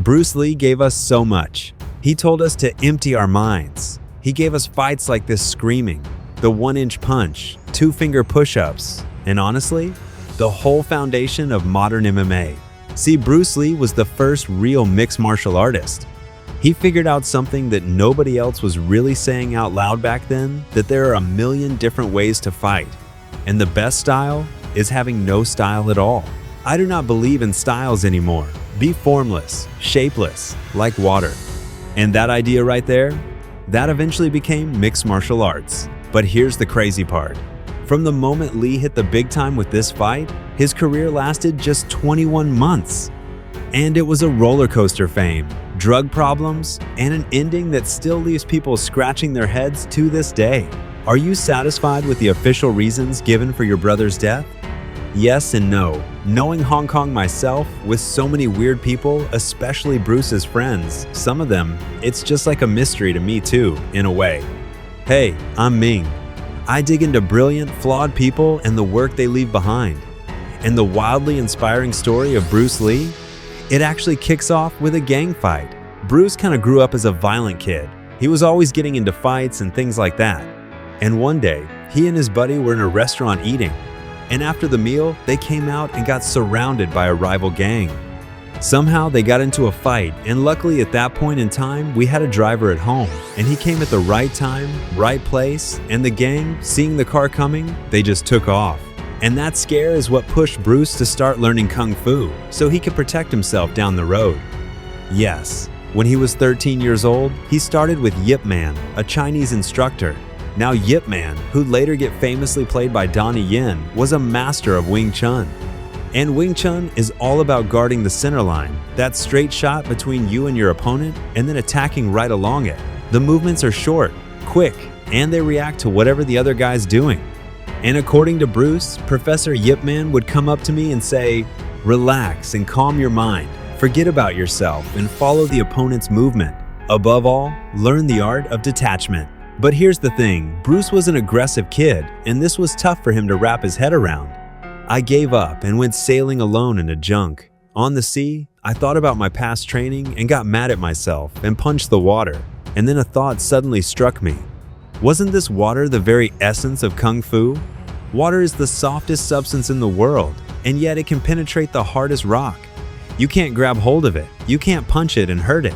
Bruce Lee gave us so much. He told us to empty our minds. He gave us fights like this screaming, the 1-inch punch, 2-finger push-ups, and honestly, the whole foundation of modern MMA. See, Bruce Lee was the first real mixed martial artist. He figured out something that nobody else was really saying out loud back then, that there are a million different ways to fight. And the best style is having no style at all. I do not believe in styles anymore. Be formless, shapeless, like water. And that idea right there, that eventually became mixed martial arts. But here's the crazy part. From the moment Lee hit the big time with this fight, his career lasted just 21 months. And it was a roller coaster fame, drug problems, and an ending that still leaves people scratching their heads to this day. Are you satisfied with the official reasons given for your brother's death? Yes and no. Knowing Hong Kong myself, with so many weird people, especially Bruce's friends, some of them, it's just like a mystery to me too, in a way. Hey, I'm Ming. I dig into brilliant, flawed people and the work they leave behind. And the wildly inspiring story of Bruce Lee? It actually kicks off with a gang fight. Bruce kind of grew up as a violent kid. He was always getting into fights and things like that. And one day, he and his buddy were in a restaurant eating. And after the meal, they came out and got surrounded by a rival gang. Somehow they got into a fight, and luckily at that point in time, we had a driver at home, and he came at the right time, right place, and the gang, seeing the car coming, they just took off. And that scare is what pushed Bruce to start learning Kung Fu, so he could protect himself down the road. Yes, when he was 13 years old, he started with Yip Man, a Chinese instructor. Now Yip Man, who'd later get famously played by Donnie Yen, was a master of Wing Chun. And Wing Chun is all about guarding the center line, that straight shot between you and your opponent, and then attacking right along it. The movements are short, quick, and they react to whatever the other guy's doing. And according to Bruce, Professor Yip Man would come up to me and say, "Relax and calm your mind. Forget about yourself and follow the opponent's movement. Above all, learn the art of detachment." But here's the thing, Bruce was an aggressive kid, and this was tough for him to wrap his head around. I gave up and went sailing alone in a junk. On the sea, I thought about my past training and got mad at myself and punched the water. And then a thought suddenly struck me. Wasn't this water the very essence of Kung Fu? Water is the softest substance in the world, and yet it can penetrate the hardest rock. You can't grab hold of it, you can't punch it and hurt it.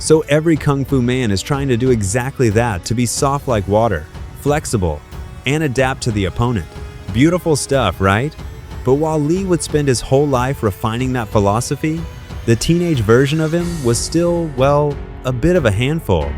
So every Kung Fu man is trying to do exactly that, to be soft like water, flexible, and adapt to the opponent. Beautiful stuff, right? But while Lee would spend his whole life refining that philosophy, the teenage version of him was still, well, a bit of a handful.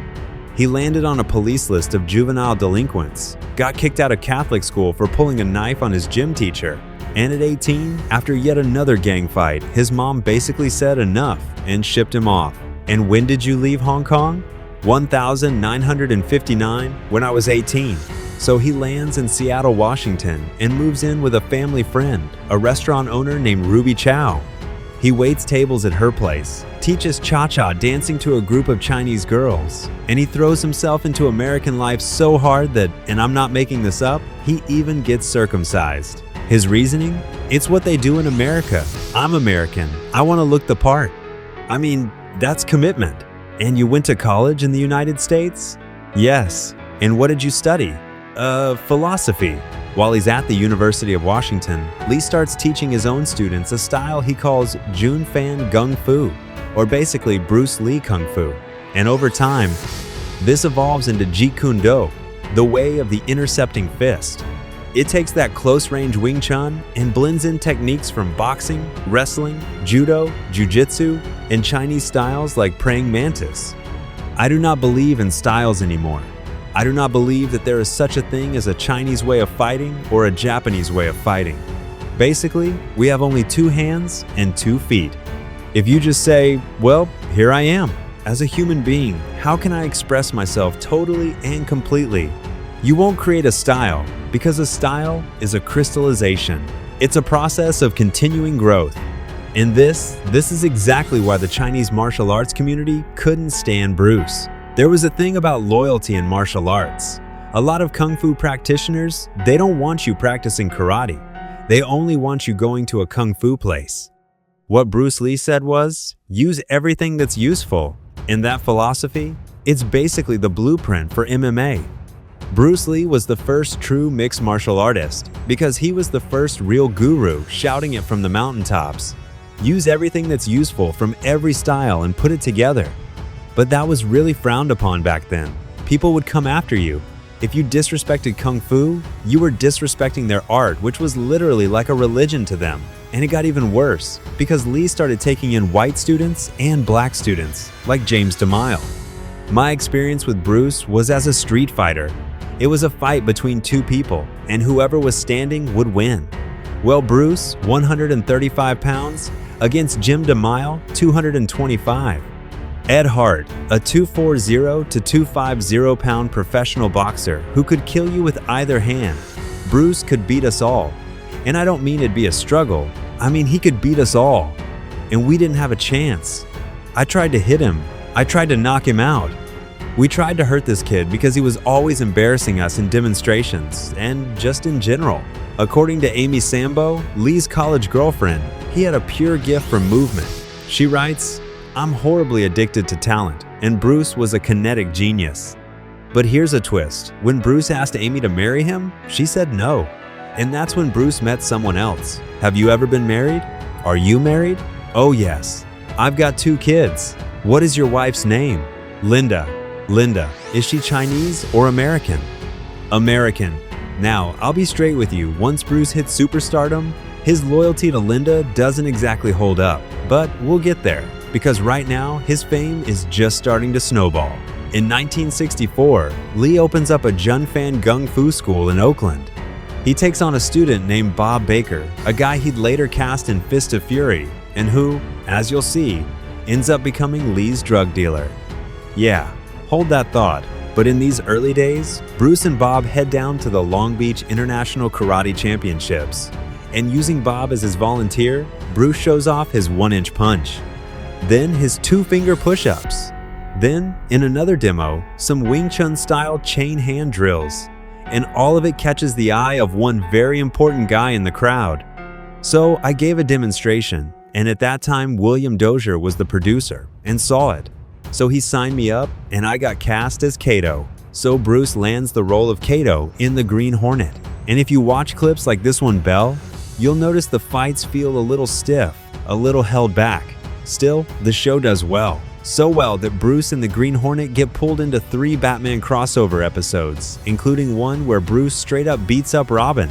He landed on a police list of juvenile delinquents, got kicked out of Catholic school for pulling a knife on his gym teacher, and at 18, after yet another gang fight, his mom basically said enough and shipped him off. And when did you leave Hong Kong? 1959, when I was 18. So he lands in Seattle, Washington, and moves in with a family friend, a restaurant owner named Ruby Chow. He waits tables at her place, teaches cha-cha dancing to a group of Chinese girls, and he throws himself into American life so hard that, and I'm not making this up, he even gets circumcised. His reasoning? It's what they do in America. I'm American. I want to look the part. I mean, that's commitment. And you went to college in the United States? Yes. And what did you study? Philosophy. While he's at the University of Washington, Lee starts teaching his own students a style he calls Jun Fan Gung Fu, or basically Bruce Lee Kung Fu. And over time, this evolves into Jeet Kune Do, the way of the intercepting fist. It takes that close-range Wing Chun and blends in techniques from boxing, wrestling, judo, jiu-jitsu, and Chinese styles like praying mantis. I do not believe in styles anymore. I do not believe that there is such a thing as a Chinese way of fighting or a Japanese way of fighting. Basically, we have only 2 hands and 2 feet. If you just say, well, here I am. As a human being, how can I express myself totally and completely? You won't create a style, because a style is a crystallization. It's a process of continuing growth. And this is exactly why the Chinese martial arts community couldn't stand Bruce. There was a thing about loyalty in martial arts. A lot of Kung Fu practitioners, they don't want you practicing karate. They only want you going to a Kung Fu place. What Bruce Lee said was, use everything that's useful. In that philosophy, it's basically the blueprint for MMA. Bruce Lee was the first true mixed martial artist because he was the first real guru shouting it from the mountaintops. Use everything that's useful from every style and put it together. But that was really frowned upon back then. People would come after you. If you disrespected Kung Fu, you were disrespecting their art, which was literally like a religion to them. And it got even worse because Lee started taking in white students and black students, like James DeMille. My experience with Bruce was as a street fighter. It was a fight between two people, and whoever was standing would win. Well, Bruce, 135 pounds, against Jim DeMille, 225. Ed Hart, a 240 to 250 pound professional boxer who could kill you with either hand. Bruce could beat us all. And I don't mean it'd be a struggle, I mean he could beat us all. And we didn't have a chance. I tried to hit him. I tried to knock him out. We tried to hurt this kid because he was always embarrassing us in demonstrations and just in general. According to Amy Sambo, Lee's college girlfriend, he had a pure gift for movement. She writes, I'm horribly addicted to talent, and Bruce was a kinetic genius. But here's a twist. When Bruce asked Amy to marry him, she said no. And that's when Bruce met someone else. Have you ever been married? Are you married? Oh yes. I've got 2 kids. What is your wife's name? Linda. Linda. Is she Chinese or American? American. Now, I'll be straight with you. Once Bruce hit superstardom, his loyalty to Linda doesn't exactly hold up. But we'll get there. Because right now, his fame is just starting to snowball. In 1964, Lee opens up a Junfan Gung Fu school in Oakland. He takes on a student named Bob Baker, a guy he'd later cast in Fist of Fury, and who, as you'll see, ends up becoming Lee's drug dealer. Yeah, hold that thought. But in these early days, Bruce and Bob head down to the Long Beach International Karate Championships. And using Bob as his volunteer, Bruce shows off his 1-inch punch. Then his 2-finger push-ups. Then, in another demo, some Wing Chun-style chain hand drills. And all of it catches the eye of one very important guy in the crowd. So I gave a demonstration, and at that time William Dozier was the producer and saw it. So he signed me up, and I got cast as Kato. So Bruce lands the role of Kato in the Green Hornet. And if you watch clips like this one, Bell, you'll notice the fights feel a little stiff, a little held back. Still, the show does well. So well that Bruce and the Green Hornet get pulled into 3 Batman crossover episodes, including one where Bruce straight up beats up Robin.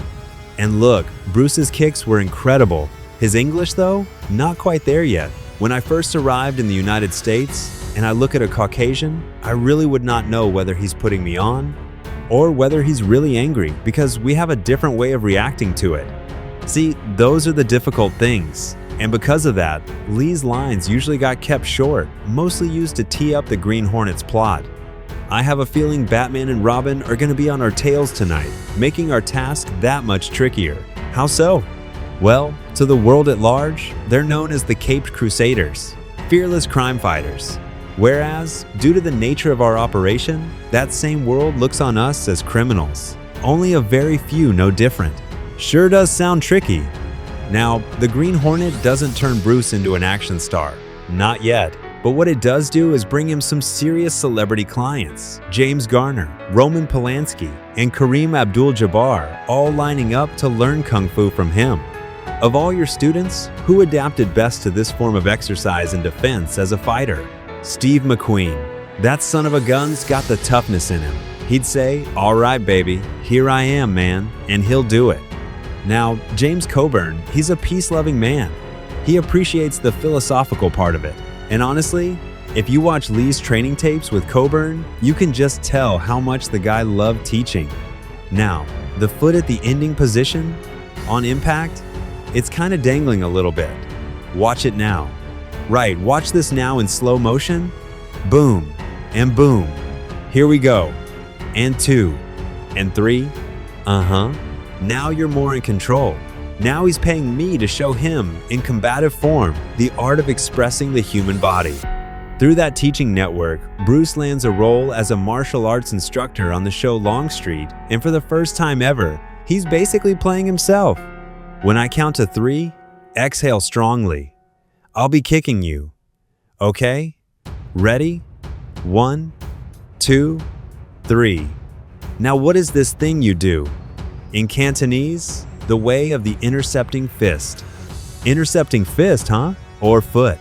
And look, Bruce's kicks were incredible. His English, though, not quite there yet. When I first arrived in the United States, and I look at a Caucasian, I really would not know whether he's putting me on or whether he's really angry because we have a different way of reacting to it. See, those are the difficult things. And because of that, Lee's lines usually got kept short, mostly used to tee up the Green Hornet's plot. I have a feeling Batman and Robin are going to be on our tails tonight, making our task that much trickier. How so? Well, to the world at large, they're known as the Caped Crusaders, fearless crime fighters. Whereas, due to the nature of our operation, that same world looks on us as criminals. Only a very few know different. Sure does sound tricky. Now, the Green Hornet doesn't turn Bruce into an action star. Not yet. But what it does do is bring him some serious celebrity clients. James Garner, Roman Polanski, and Kareem Abdul-Jabbar all lining up to learn Kung Fu from him. Of all your students, who adapted best to this form of exercise and defense as a fighter? Steve McQueen. That son of a gun's got the toughness in him. He'd say, "All right, baby, here I am, man," and he'll do it. Now, James Coburn, he's a peace-loving man. He appreciates the philosophical part of it. And honestly, if you watch Lee's training tapes with Coburn, you can just tell how much the guy loved teaching. Now, the foot at the ending position, on impact, it's kind of dangling a little bit. Watch it now. Right, watch this now in slow motion. Boom, and boom. Here we go. And 2, and 3. Now you're more in control. Now he's paying me to show him, in combative form, the art of expressing the human body. Through that teaching network, Bruce lands a role as a martial arts instructor on the show Longstreet, and for the first time ever, he's basically playing himself. When I count to 3, exhale strongly. I'll be kicking you. Okay? Ready? 1, 2, 3. Now what is this thing you do? In Cantonese, the way of the intercepting fist. Intercepting fist, huh? Or foot?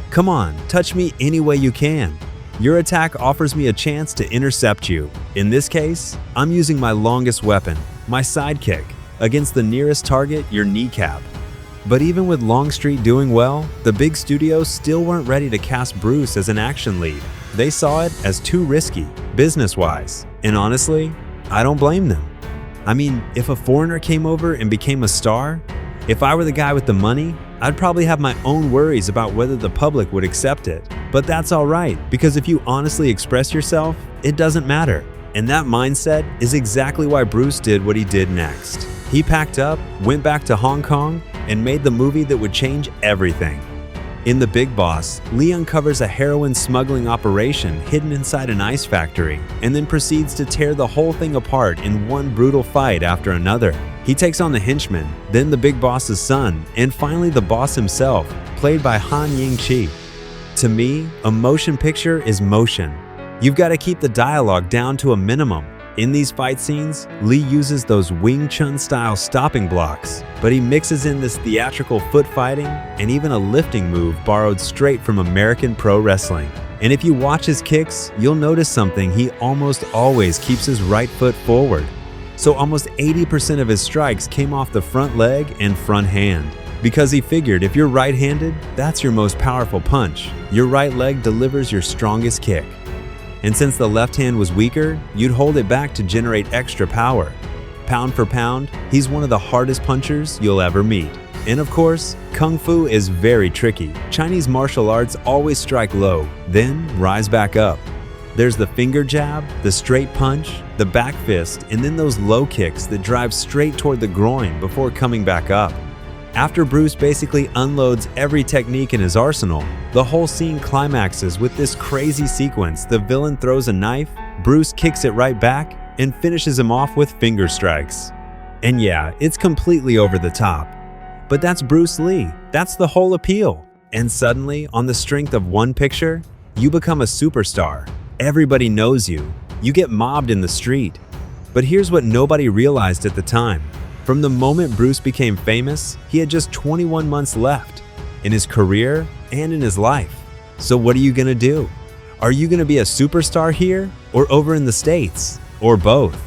Come on, touch me any way you can. Your attack offers me a chance to intercept you. In this case, I'm using my longest weapon, my sidekick, against the nearest target, your kneecap. But even with Longstreet doing well, the big studios still weren't ready to cast Bruce as an action lead. They saw it as too risky, business-wise. And honestly, I don't blame them. I mean, if a foreigner came over and became a star, if I were the guy with the money, I'd probably have my own worries about whether the public would accept it. But that's all right, because if you honestly express yourself, it doesn't matter. And that mindset is exactly why Bruce did what he did next. He packed up, went back to Hong Kong, and made the movie that would change everything. In The Big Boss, Lee uncovers a heroin smuggling operation hidden inside an ice factory, and then proceeds to tear the whole thing apart in one brutal fight after another. He takes on the henchman, then the Big Boss's son, and finally the boss himself, played by Han Ying-chi. To me, a motion picture is motion. You've got to keep the dialogue down to a minimum. In these fight scenes, Lee uses those Wing Chun-style stopping blocks, but he mixes in this theatrical foot fighting and even a lifting move borrowed straight from American pro wrestling. And if you watch his kicks, you'll notice something: he almost always keeps his right foot forward. So almost 80% of his strikes came off the front leg and front hand. Because he figured if you're right-handed, that's your most powerful punch. Your right leg delivers your strongest kick. And since the left hand was weaker, you'd hold it back to generate extra power. Pound for pound, he's one of the hardest punchers you'll ever meet. And of course, Kung Fu is very tricky. Chinese martial arts always strike low, then rise back up. There's the finger jab, the straight punch, the back fist, and then those low kicks that drive straight toward the groin before coming back up. After Bruce basically unloads every technique in his arsenal, the whole scene climaxes with this crazy sequence. The villain throws a knife, Bruce kicks it right back, and finishes him off with finger strikes. And yeah, it's completely over the top. But that's Bruce Lee. That's the whole appeal. And suddenly, on the strength of one picture, you become a superstar. Everybody knows you. You get mobbed in the street. But here's what nobody realized at the time. From the moment Bruce became famous, he had just 21 months left in his career and in his life. So what are you gonna do? Are you gonna be a superstar here or over in the States? Or both?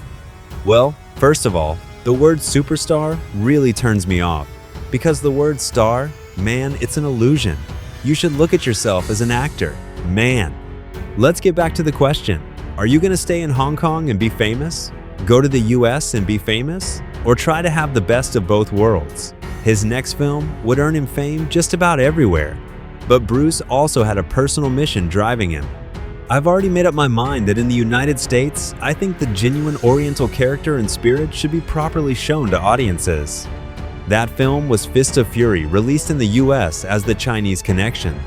Well, first of all, the word superstar really turns me off. Because the word star, man, it's an illusion. You should look at yourself as an actor, man. Let's get back to the question. Are you gonna stay in Hong Kong and be famous? Go to the US and be famous? Or try to have the best of both worlds? His next film would earn him fame just about everywhere. But Bruce also had a personal mission driving him. I've already made up my mind that in the United States, I think the genuine Oriental character and spirit should be properly shown to audiences. That film was Fist of Fury, released in the US as The Chinese Connection.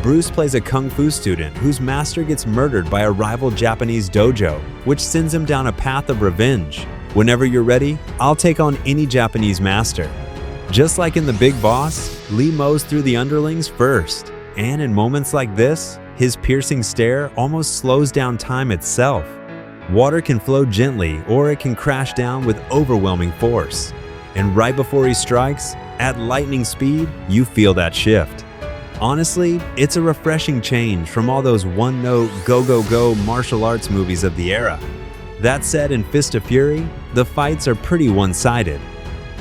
Bruce plays a kung fu student whose master gets murdered by a rival Japanese dojo, which sends him down a path of revenge. Whenever you're ready, I'll take on any Japanese master. Just like in The Big Boss, Lee mows through the underlings first. And in moments like this, his piercing stare almost slows down time itself. Water can flow gently, or it can crash down with overwhelming force. And right before he strikes, at lightning speed, you feel that shift. Honestly, it's a refreshing change from all those one-note go-go-go martial arts movies of the era. That said, in Fist of Fury, the fights are pretty one-sided.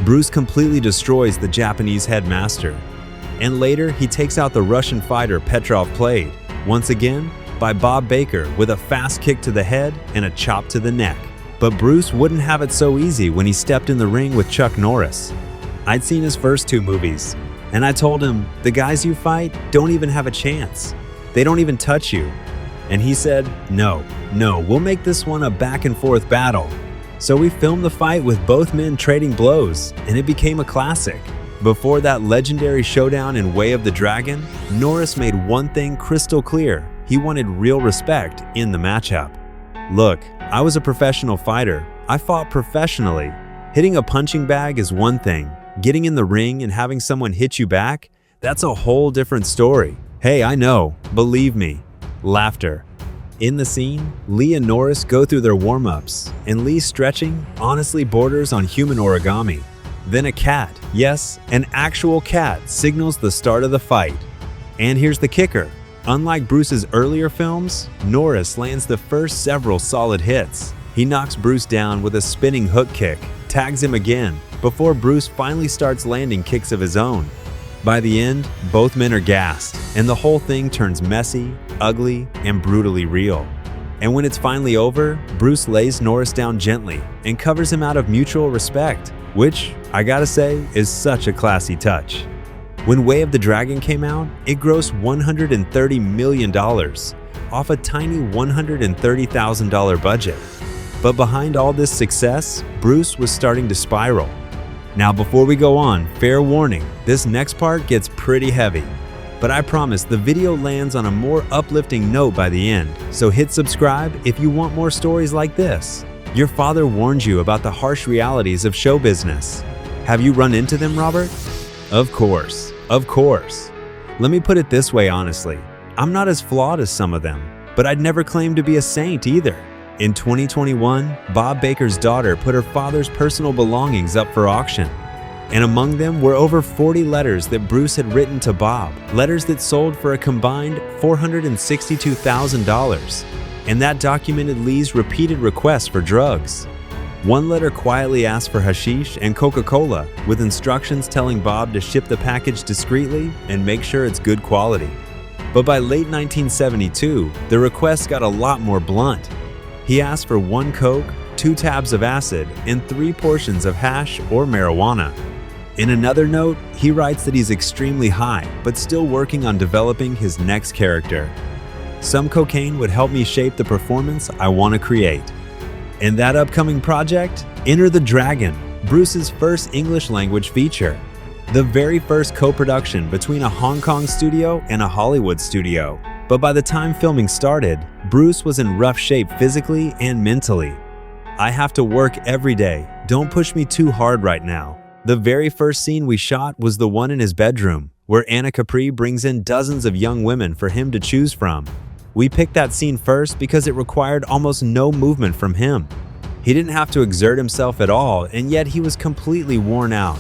Bruce completely destroys the Japanese headmaster. And later, he takes out the Russian fighter Petrov played, once again, by Bob Baker with a fast kick to the head and a chop to the neck. But Bruce wouldn't have it so easy when he stepped in the ring with Chuck Norris. I'd seen his first two movies, and I told him, the guys you fight don't even have a chance. They don't even touch you. And he said, no, we'll make this one a back and forth battle. So we filmed the fight with both men trading blows, and it became a classic. Before that legendary showdown in Way of the Dragon, Norris made one thing crystal clear. He wanted real respect in the matchup. Look, I was a professional fighter. I fought professionally. Hitting a punching bag is one thing. Getting in the ring and having someone hit you back, That's a whole different story. Hey, I know. Believe me. Laughter. In the scene, Lee and Norris go through their warm-ups, and Lee's stretching honestly borders on human origami. Then a cat, yes, an actual cat, signals the start of the fight. And here's the kicker. Unlike Bruce's earlier films, Norris lands the first several solid hits. He knocks Bruce down with a spinning hook kick, tags him again, before Bruce finally starts landing kicks of his own. By the end, both men are gassed, and the whole thing turns messy, ugly, and brutally real. And when it's finally over, Bruce lays Norris down gently and covers him out of mutual respect, which, I gotta say, is such a classy touch. When Way of the Dragon came out, it grossed $130 million off a tiny $130,000 budget. But behind all this success, Bruce was starting to spiral. Now before we go on, fair warning, this next part gets pretty heavy. But I promise the video lands on a more uplifting note by the end, so hit subscribe if you want more stories like this. Your father warned you about the harsh realities of show business. Have you run into them, Robert? Of course. Let me put it this way honestly, I'm not as flawed as some of them, but I'd never claim to be a saint either. In 2021, Bob Baker's daughter put her father's personal belongings up for auction. And among them were over 40 letters that Bruce had written to Bob, letters that sold for a combined $462,000. And that documented Lee's repeated requests for drugs. One letter quietly asked for hashish and Coca-Cola, with instructions telling Bob to ship the package discreetly and make sure it's good quality. But by late 1972, the request got a lot more blunt. He asked for 1 Coke, 2 tabs of acid, and 3 portions of hash or marijuana. In another note, he writes that he's extremely high, but still working on developing his next character. Some cocaine would help me shape the performance I want to create. In that upcoming project, Enter the Dragon, Bruce's first English language feature. The very first co-production between a Hong Kong studio and a Hollywood studio. But by the time filming started, Bruce was in rough shape physically and mentally. I have to work every day. Don't push me too hard right now. The very first scene we shot was the one in his bedroom, where Anna Capri brings in dozens of young women for him to choose from. We picked that scene first because it required almost no movement from him. He didn't have to exert himself at all, and yet he was completely worn out.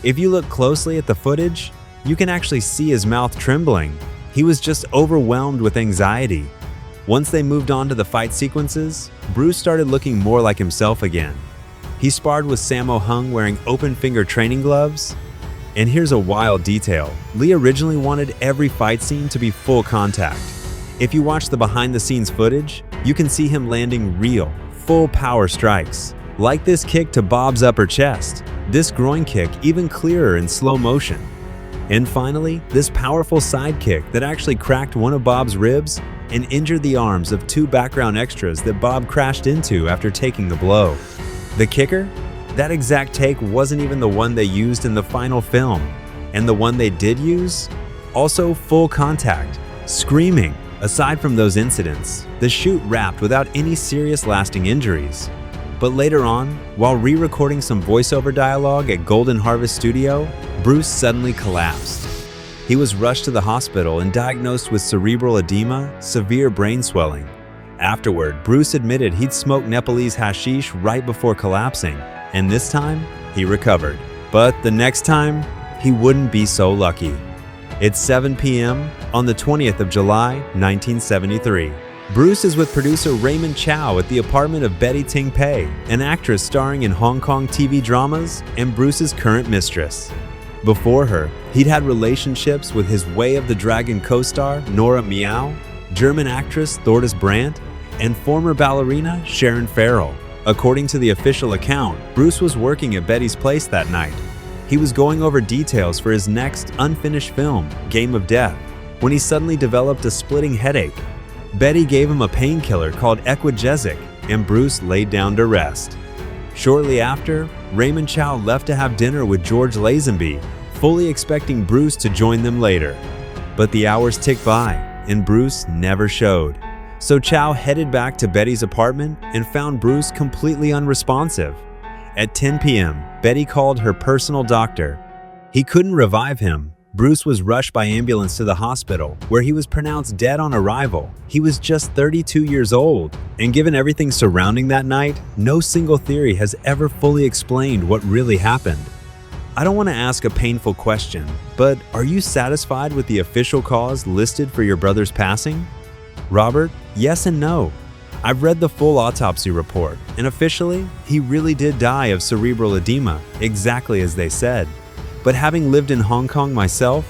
If you look closely at the footage, you can actually see his mouth trembling. He was just overwhelmed with anxiety. Once they moved on to the fight sequences, Bruce started looking more like himself again. He sparred with Sammo Hung wearing open-finger training gloves. And here's a wild detail. Lee originally wanted every fight scene to be full contact. If you watch the behind-the-scenes footage, you can see him landing real, full power strikes. Like this kick to Bob's upper chest, this groin kick even clearer in slow motion. And finally, this powerful side kick that actually cracked one of Bob's ribs and injured the arms of 2 background extras that Bob crashed into after taking the blow. The kicker? That exact take wasn't even the one they used in the final film. And the one they did use? Also full contact, screaming. Aside from those incidents, the shoot wrapped without any serious lasting injuries. But later on, while re-recording some voiceover dialogue at Golden Harvest Studio, Bruce suddenly collapsed. He was rushed to the hospital and diagnosed with cerebral edema, severe brain swelling. Afterward, Bruce admitted he'd smoked Nepalese hashish right before collapsing, and this time, he recovered. But the next time, he wouldn't be so lucky. It's 7 p.m. on the 20th of July, 1973. Bruce is with producer Raymond Chow at the apartment of Betty Ting Pei, an actress starring in Hong Kong TV dramas and Bruce's current mistress. Before her, he'd had relationships with his Way of the Dragon co-star Nora Miao, German actress Thordis Brandt, and former ballerina Sharon Farrell. According to the official account, Bruce was working at Betty's place that night. He was going over details for his next unfinished film, Game of Death, when he suddenly developed a splitting headache. Betty gave him a painkiller called Equagesic, and Bruce laid down to rest. Shortly after, Raymond Chow left to have dinner with George Lazenby, fully expecting Bruce to join them later. But the hours ticked by, and Bruce never showed. So Chow headed back to Betty's apartment and found Bruce completely unresponsive. At 10 p.m., Betty called her personal doctor. He couldn't revive him, Bruce was rushed by ambulance to the hospital, where he was pronounced dead on arrival. He was just 32 years old, and given everything surrounding that night, no single theory has ever fully explained what really happened. I don't want to ask a painful question, but are you satisfied with the official cause listed for your brother's passing? Robert, yes and no. I've read the full autopsy report, and officially, he really did die of cerebral edema, exactly as they said. But having lived in Hong Kong myself,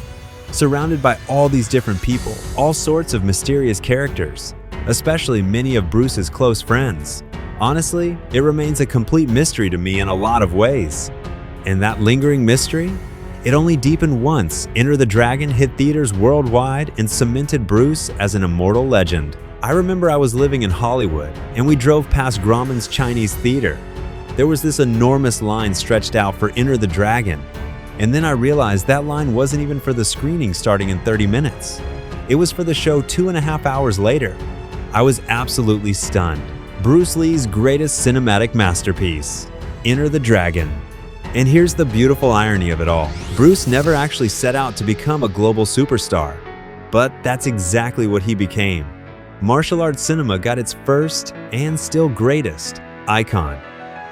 surrounded by all these different people, all sorts of mysterious characters, especially many of Bruce's close friends, honestly, it remains a complete mystery to me in a lot of ways. And that lingering mystery? It only deepened once Enter the Dragon hit theaters worldwide and cemented Bruce as an immortal legend. I remember I was living in Hollywood, and we drove past Grauman's Chinese Theater. There was this enormous line stretched out for Enter the Dragon, and then I realized that line wasn't even for the screening starting in 30 minutes. It was for the show 2.5 hours later. I was absolutely stunned. Bruce Lee's greatest cinematic masterpiece, Enter the Dragon. And here's the beautiful irony of it all. Bruce never actually set out to become a global superstar, but that's exactly what he became. Martial arts cinema got its first, and still greatest, icon.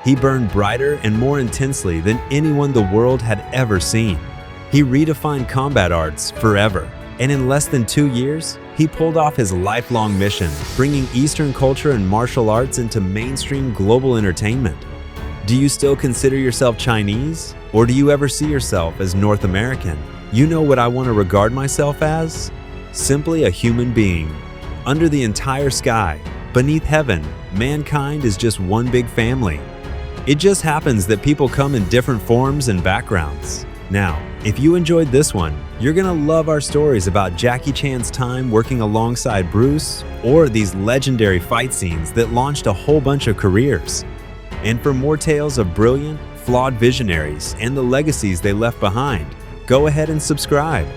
He burned brighter and more intensely than anyone the world had ever seen. He redefined combat arts forever, and in less than 2 years, he pulled off his lifelong mission, bringing Eastern culture and martial arts into mainstream global entertainment. Do you still consider yourself Chinese, or do you ever see yourself as North American? You know what I want to regard myself as? Simply a human being. Under the entire sky, beneath heaven, mankind is just one big family. It just happens that people come in different forms and backgrounds. Now, if you enjoyed this one, you're gonna love our stories about Jackie Chan's time working alongside Bruce, or these legendary fight scenes that launched a whole bunch of careers. And for more tales of brilliant, flawed visionaries and the legacies they left behind, go ahead and subscribe.